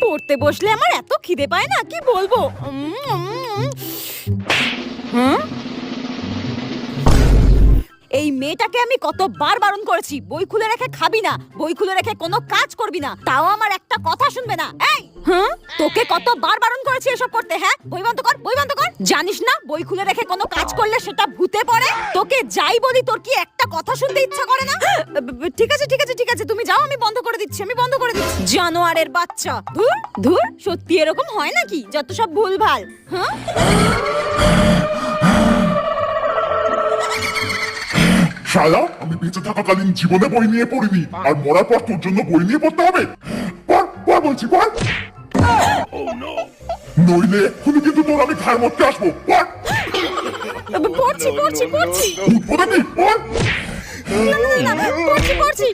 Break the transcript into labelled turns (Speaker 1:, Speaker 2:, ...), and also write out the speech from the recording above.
Speaker 1: পড়তে বসলে আমার এত খিদে পায় না, কি বলবো। এই মেয়েটাকে আমি কতবার বারণ করেছি, বই খুলে রেখে খাবি না, বই খুলে রেখে কোনো কাজ করবি না, তাও আমার একটা কথা শুনবে না। এই তোকে কতবার বারণ করেছি এসব করতে। হ্যাঁ, বই বন্ধ কর, বই বন্ধ কর। জানিস না বই খুলে রেখে কোনো কাজ করলে সেটা ভূতে পড়ে? তোকে যাই বলি তোর কি একটা কথা শুনতে ইচ্ছা করে না? ঠিক আছে ঠিক আছে ঠিক আছে, তুমি যাও, আমি বন্ধ করে দিচ্ছি, আমি বন্ধ করে দিচ্ছি। জানোয়ারের বাচ্চা, ধুর ধুর, সত্যি এরকম হয় নাকি? যত সব ভুলভাল। হ্যাঁ,
Speaker 2: শালা, আমি বেঁচে থাকাকালীন জীবনে বই নিয়ে পড়িনি, আর মরার পর তোর জন্য বই নিয়ে পড়তে হবে? পড় পড় বলছি, পড়। নইলে এক্ষুনি কিন্তু তোর আমি ঘাড় মরতে আসবো। পড়।
Speaker 1: পড়ছি পড়ছি পড়ছি।
Speaker 2: উঠবো নাকি? পড়।
Speaker 1: না না না, পড়ছি পড়ছি।